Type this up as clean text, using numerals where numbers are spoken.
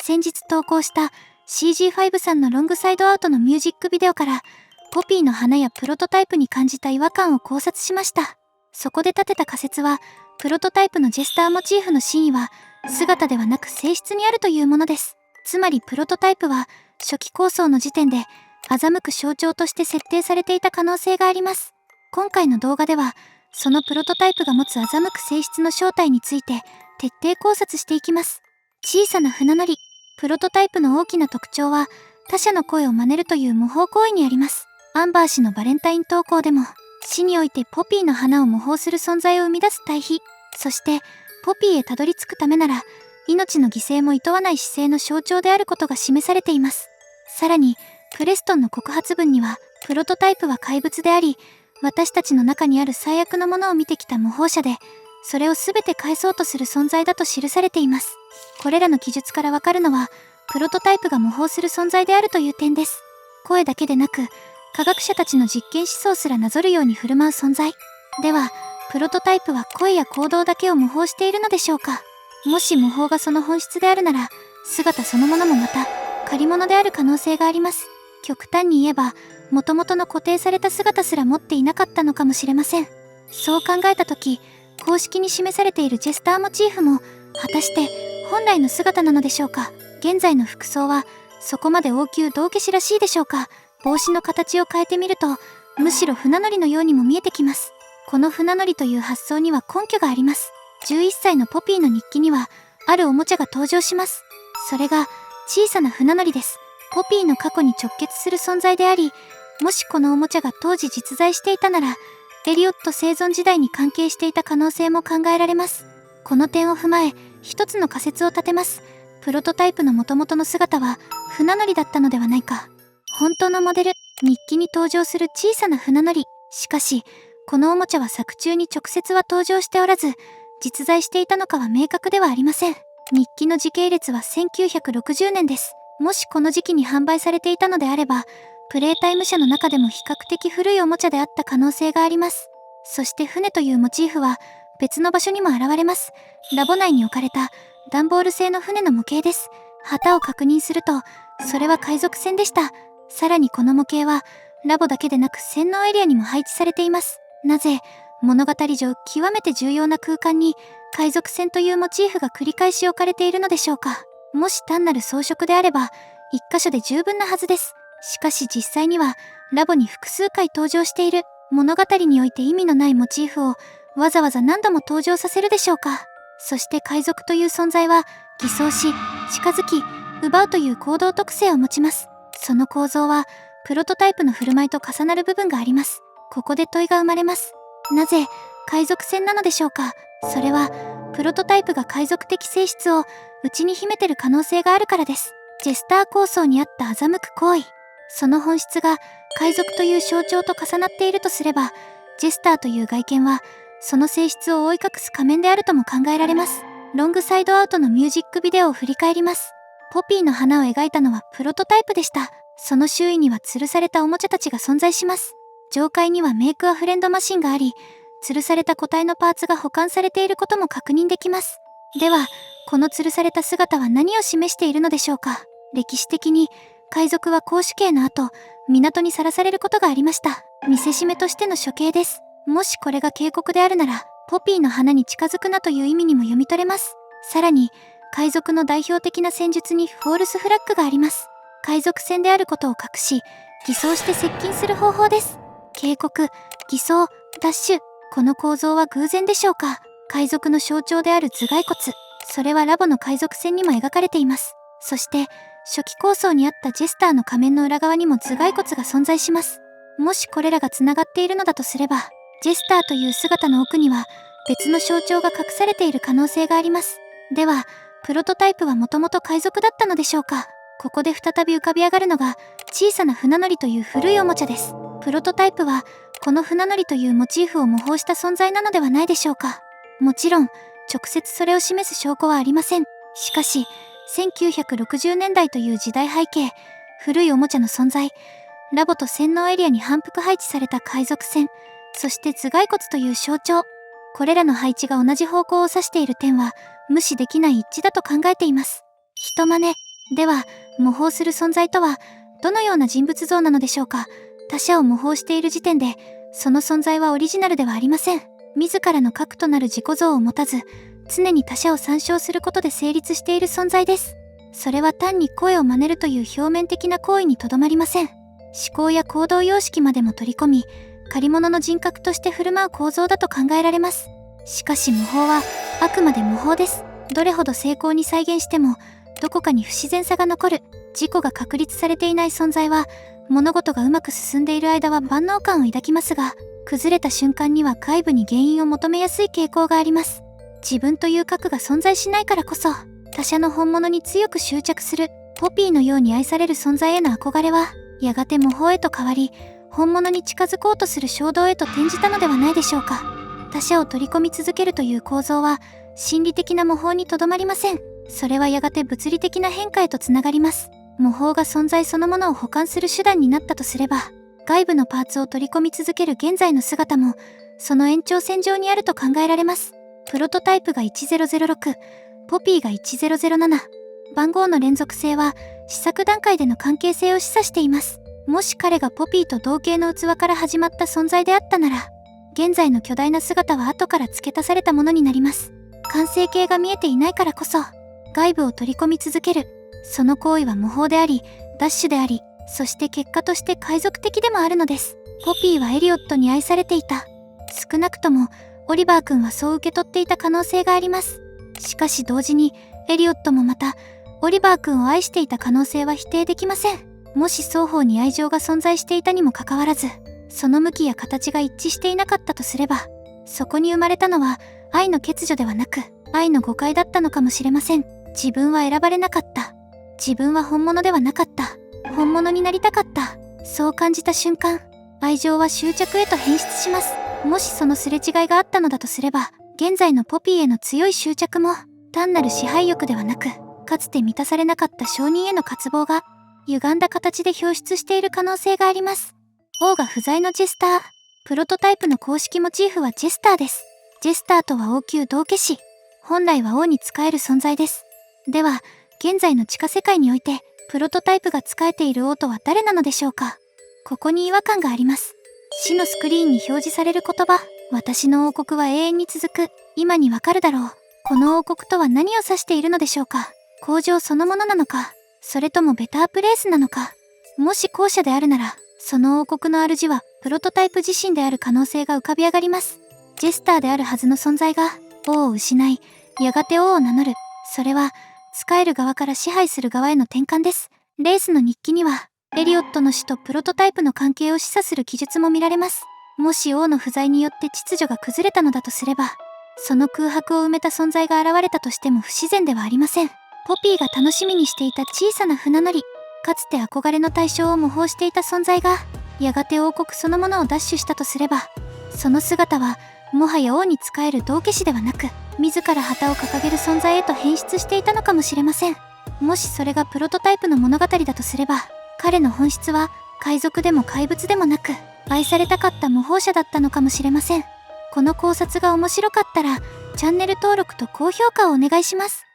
先日投稿した CG5 さんのロングサイドアウトのミュージックビデオからポピーの花やプロトタイプに感じた違和感を考察しました。そこで立てた仮説は、プロトタイプのジェスターモチーフの真意は姿ではなく性質にあるというものです。つまりプロトタイプは初期構想の時点で欺く象徴として設定されていた可能性があります。今回の動画ではそのプロトタイプが持つ欺く性質の正体について徹底考察していきます。小さな船乗り。プロトタイプの大きな特徴は他者の声を真似るという模倣行為にあります。アンバー氏のバレンタイン投稿でも死においてポピーの花を模倣する存在を生み出す対比、そしてポピーへたどり着くためなら命の犠牲も厭わない姿勢の象徴であることが示されています。さらにプレストンの告発文にはプロトタイプは怪物であり、私たちの中にある最悪のものを見てきた模倣者で、それを全て返そうとする存在だと記されています。これらの記述からわかるのはプロトタイプが模倣する存在であるという点です。声だけでなく科学者たちの実験思想すらなぞるように振る舞う存在。ではプロトタイプは声や行動だけを模倣しているのでしょうか。もし模倣がその本質であるなら、姿そのものもまた借り物である可能性があります。極端に言えば元々の固定された姿すら持っていなかったのかもしれません。そう考えた時、公式に示されているジェスターモチーフも果たして本来の姿なのでしょうか。現在の服装はそこまで王宮道化師らしいでしょうか。帽子の形を変えてみるとむしろ船乗りのようにも見えてきます。この船乗りという発想には根拠があります。11歳のポピーの日記にはあるおもちゃが登場します。それが小さな船乗りです。ポピーの過去に直結する存在であり、もしこのおもちゃが当時実在していたならエリオット生存時代に関係していた可能性も考えられます。この点を踏まえ一つの仮説を立てます。プロトタイプの元々の姿は船乗りだったのではないか。本当のモデル、日記に登場する小さな船乗り。しかしこのおもちゃは作中に直接は登場しておらず、実在していたのかは明確ではありません。日記の時系列は1960年です。もしこの時期に販売されていたのであれば、プレイタイム社の中でも比較的古いおもちゃであった可能性があります。そして船というモチーフは別の場所にも現れます。ラボ内に置かれた段ボール製の船の模型です。旗を確認すると、それは海賊船でした。さらにこの模型はラボだけでなく洗脳エリアにも配置されています。なぜ物語上極めて重要な空間に海賊船というモチーフが繰り返し置かれているのでしょうか。もし単なる装飾であれば一箇所で十分なはずです。しかし実際にはラボに複数回登場している。物語において意味のないモチーフをわざわざ何度も登場させるでしょうか。そして海賊という存在は偽装し、近づき、奪うという行動特性を持ちます。その構造はプロトタイプの振る舞いと重なる部分があります。ここで問いが生まれます。なぜ海賊船なのでしょうか。それはプロトタイプが海賊的性質を内に秘めてる可能性があるからです。ジェスター構想にあった欺く行為、その本質が海賊という象徴と重なっているとすれば、ジェスターという外見はその性質を覆い隠す仮面であるとも考えられます。ロングサイドアウトのミュージックビデオを振り返ります。ポピーの花を描いたのはプロトタイプでした。その周囲には吊るされたおもちゃたちが存在します。上階にはメイクアフレンドマシンがあり、吊るされた個体のパーツが保管されていることも確認できます。ではこの吊るされた姿は何を示しているのでしょうか。歴史的に海賊は絞首刑の後、港にさらされることがありました。見せしめとしての処刑です。もしこれが警告であるなら、ポピーの花に近づくなという意味にも読み取れます。さらに海賊の代表的な戦術にフォールスフラッグがあります。海賊船であることを隠し、偽装して接近する方法です。警告、偽装、ダッシュ。この構造は偶然でしょうか。海賊の象徴である頭蓋骨、それはラボの海賊船にも描かれています。そして初期構想にあったジェスターの仮面の裏側にも頭蓋骨が存在します。もしこれらがつながっているのだとすれば、ジェスターという姿の奥には別の象徴が隠されている可能性があります。ではプロトタイプはもともと海賊だったのでしょうか。ここで再び浮かび上がるのが小さな船乗りという古いおもちゃです。プロトタイプはこの船乗りというモチーフを模倣した存在なのではないでしょうか。もちろん直接それを示す証拠はありません。しかし1960年代という時代背景、古いおもちゃの存在、ラボと洗脳エリアに反復配置された海賊船、そして頭蓋骨という象徴、これらの配置が同じ方向を指している点は無視できない一致だと考えています。人真似。では、模倣する存在とは、どのような人物像なのでしょうか。他者を模倣している時点で、その存在はオリジナルではありません。自らの核となる自己像を持たず、常に他者を参照することで成立している存在です。それは単に声を真似るという表面的な行為にとどまりません。思考や行動様式までも取り込み、借り物の人格として振る舞う構造だと考えられます。しかし模倣は、あくまで模倣です。どれほど精巧に再現しても、どこかに不自然さが残る、自己が確立されていない存在は、物事がうまく進んでいる間は万能感を抱きますが、崩れた瞬間には外部に原因を求めやすい傾向があります。自分という核が存在しないからこそ、他者の本物に強く執着する、ポピーのように愛される存在への憧れは、やがて模倣へと変わり、本物に近づこうとする衝動へと転じたのではないでしょうか。他者を取り込み続けるという構造は、心理的な模倣にとどまりません。それはやがて物理的な変化へとつながります。模倣が存在そのものを補完する手段になったとすれば、外部のパーツを取り込み続ける現在の姿も、その延長線上にあると考えられます。プロトタイプが1006、ポピーが1007。番号の連続性は、試作段階での関係性を示唆しています。もし彼がポピーと同型の器から始まった存在であったなら、現在の巨大な姿は後から付け足されたものになります。完成形が見えていないからこそ、外部を取り込み続ける。その行為は模倣であり、ダッシュであり、そして結果として海賊的でもあるのです。ポピーはエリオットに愛されていた。少なくとも、オリバー君はそう受け取っていた可能性があります。しかし同時に、エリオットもまた、オリバー君を愛していた可能性は否定できません。もし双方に愛情が存在していたにもかかわらず、その向きや形が一致していなかったとすれば、そこに生まれたのは愛の欠如ではなく、愛の誤解だったのかもしれません。自分は選ばれなかった。自分は本物ではなかった。本物になりたかった。そう感じた瞬間、愛情は執着へと変質します。もしそのすれ違いがあったのだとすれば、現在のポピーへの強い執着も、単なる支配欲ではなく、かつて満たされなかった承認への渇望が、歪んだ形で表出している可能性があります。王が不在のジェスター。プロトタイプの公式モチーフはジェスターです。ジェスターとは王宮道化師。本来は王に仕える存在です。では、現在の地下世界において、プロトタイプが仕えている王とは誰なのでしょうか。ここに違和感があります。死のスクリーンに表示される言葉、私の王国は永遠に続く、今にわかるだろう。この王国とは何を指しているのでしょうか。工場そのものなのか、それともベタープレイスなのか。もし後者であるなら、その王国の主はプロトタイプ自身である可能性が浮かび上がります。ジェスターであるはずの存在が王を失い、やがて王を名乗る。それは、仕える側から支配する側への転換です。レースの日記には、エリオットの死とプロトタイプの関係を示唆する記述も見られます。もし王の不在によって秩序が崩れたのだとすれば、その空白を埋めた存在が現れたとしても不自然ではありません。ポピーが楽しみにしていた小さな船乗り、かつて憧れの対象を模倣していた存在が、やがて王国そのものを奪取したとすれば、その姿は、もはや王に仕える道化師ではなく、自ら旗を掲げる存在へと変質していたのかもしれません。もしそれがプロトタイプの物語だとすれば、彼の本質は、海賊でも怪物でもなく、愛されたかった模倣者だったのかもしれません。この考察が面白かったら、チャンネル登録と高評価をお願いします。